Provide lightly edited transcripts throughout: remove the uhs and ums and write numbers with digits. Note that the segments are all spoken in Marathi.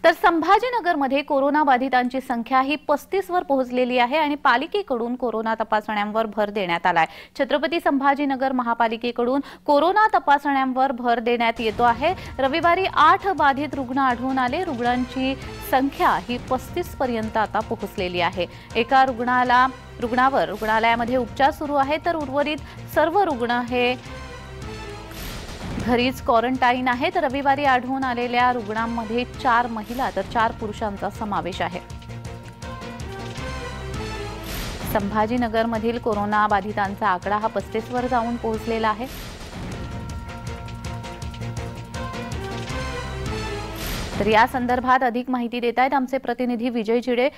तर संभाजीनगरमध्ये कोरोना बाधितांची संख्या ही 35 वर पोहोचलेली आहे आणि पालिकेकडून कोरोना तपासण्यांवर भर देण्यात आलाय। छत्रपती संभाजीनगर महापालिकेकडून कोरोना तपासण्यांवर भर देण्यात येतो आहे। रविवारी 8 बाधित रुग्ण आढळून आले। रुग्णांची संख्या ही 35 पर्यंत आता पोहोचलेली आहे। एका रुग्णावर रुग्णालयामध्ये उपचार सुरू आहे, तर उर्वरित सर्व रुग्ण हे घरीच क्वारंटाईन आहे। तर रविवारी आढळून आलेल्या रुग्णांमध्ये 4 महिला तर 4 पुरुषांचा समावेश आहे। संभाजीनगरमधील कोरोना बाधितांचा आकडा हा 35 वर जाऊन पोहोचलेला आहे। तर या संदर्भात अधिक माहिती देत आहेत आमचे प्रतिनिधी विजय चिडे।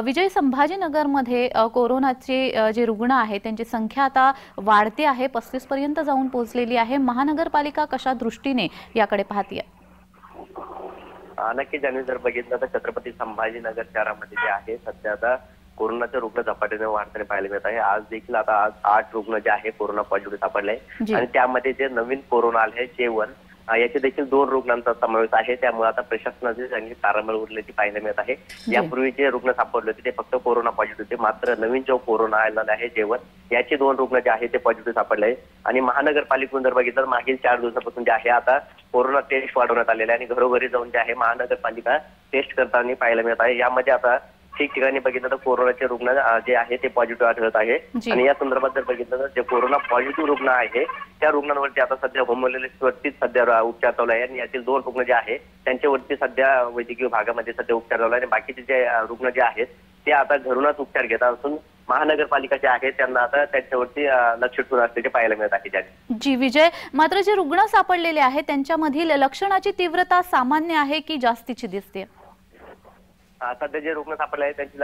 विजय, संभाजीनगरमध्ये कोरोनाचे जे रुग्ण आहेत त्यांची संख्या आता वाढते आहे, 35 पर्यंत जाऊन पोहोचलेली आहे। महानगरपालिका कशा दृष्टीने याकडे पाहते? नक्की ज्यांनी जर बघितलं तर छत्रपती संभाजीनगर शहरामध्ये जे आहे सध्या आता कोरोनाचे रुग्ण झपाट्याने वाढताना पाहायला मिळत आहे। आज देखील आता 8 रुग्ण जे आहे कोरोना पॉझिटिव्ह सापडले आणि त्यामध्ये जे नवीन कोरोना आले J1 याचे देखील 2 रुग्णांचा समावेश आहे। त्यामुळे आता प्रशासनाची चांगली तारांबळ उडल्याची पाहायला मिळत आहे। यापूर्वी जे रुग्ण सापडले होते ते फक्त कोरोना पॉझिटिव्ह होते, मात्र नवीन जो कोरोना आलेला आहे J1 याचे 2 रुग्ण जे आहे ते पॉझिटिव्ह सापडले आहे। आणि महानगरपालिकेतून जर बघितलं तर मागील 4 दिवसापासून जे आहे आता कोरोना टेस्ट वाढवण्यात आलेले आहे आणि घरोघरी जाऊन जे आहे महानगरपालिका टेस्ट करताना पाहायला मिळत आहे। यामध्ये आता ठिकठिकाणी बघितलं तर कोरोनाचे रुग्ण जे आहे ते पॉझिटिव्ह आढळत आहे आणि या संदर्भात जर बघितलं तर जे कोरोना पॉझिटिव्ह रुग्ण आहे त्या रुग्णांवरती आता सध्या होमोलेसिसवरती सध्या उपचार चालू आहे आणि यातील 2 रुग्ण जे आहे त्यांच्यावरती सध्या वैद्यकीय विभागामध्ये सध्या उपचार चालू आहे आणि बाकीचे जे रुग्ण जे आहेत ते आता घरूनच उपचार घेत असून महानगरपालिका जे आहे त्यांना आता त्यांच्यावरती लक्ष ठेवून असल्याचे पाहायला मिळत आहे। जी विजय, मात्र जे रुग्ण सापडलेले आहेत त्यांच्यामधील लक्षणाची तीव्रता सामान्य आहे की जास्तीची दिसते? सध्या जे रुग्ण सापडले आहेत त्यांची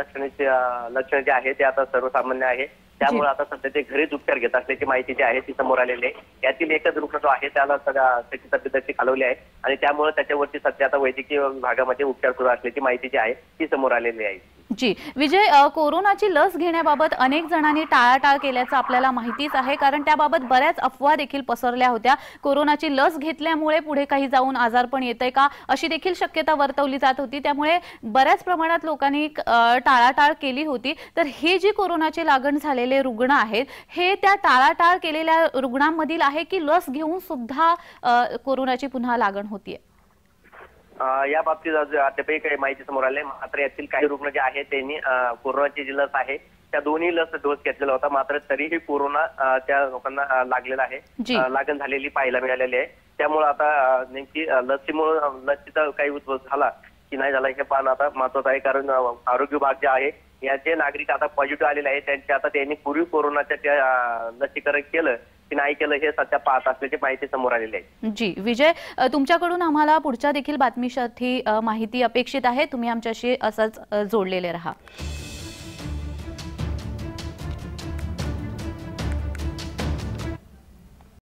लक्षण जे आहे ते आता सर्वसामान्य आहे। त्यामुळे आता सध्या ते घरीच उपचार घेत असल्याची माहिती जी आहे ती समोर आलेली आहे। यातील एकच रुग्ण जो आहे त्याला त्याची तब्येत खालवली आहे आणि त्यामुळे त्याच्यावरती सध्या आता वैद्यकीय विभागामध्ये उपचार सुरू असल्याची माहिती जी आहे ती समोर आलेली आहे। जी विजय, कोरोनाची लस घेण्याबाबत अनेक जणांनी टाळाटाळ केल्याचं आपल्याला माहितीच आहे, कारण त्याबाबत बऱ्याच अफवा देखील पसरल्या होत्या। कोरोनाची लस घेतल्यामुळे पुढे काही जाऊन आजारपण येतंय का अशी देखील शक्यता वर्तवली जात होती, त्यामुळे बऱ्याच प्रमाणात लोकांनी टाळाटाळ केली होती। तर हे जी कोरोनाची लागण झालेले रुग्ण आहेत हे त्या टाळाटाळ केलेल्या रुग्णांमधील आहे की लस घेऊन सुद्धा कोरोनाची पुन्हा लागण होतीये? या बाबतीत अद्यापही काही माहिती समोर आली, मात्र यातील काही रुग्ण जे आहेत त्यांनी कोरोनाची जी लस आहे त्या दोन्ही लस डोस घेतलेला होता, मात्र तरीही कोरोना त्या लोकांना लागलेला आहे, लागण झालेली पाहायला मिळालेली आहे। त्यामुळे आता नेमकी लसीचा काही उद्भव झाला की नाही झाला हे पाहणं आता महत्वाचं आहे, कारण आरोग्य विभाग जे आहे याचे नागरिक आता पॉझिटिव्ह आलेले आहेत त्यांचे आता त्यांनी पूर्वी कोरोनाच्या त्या लसीकरण केलं की नाही केलं हे सध्या पाहत असल्याची माहिती समोर आलेली आहे। जी विजय, तुमच्याकडून आम्हाला पुढच्या देखील बातमीसाठी माहिती अपेक्षित आहे, तुम्ही आमच्याशी असंच जोडलेले राहा।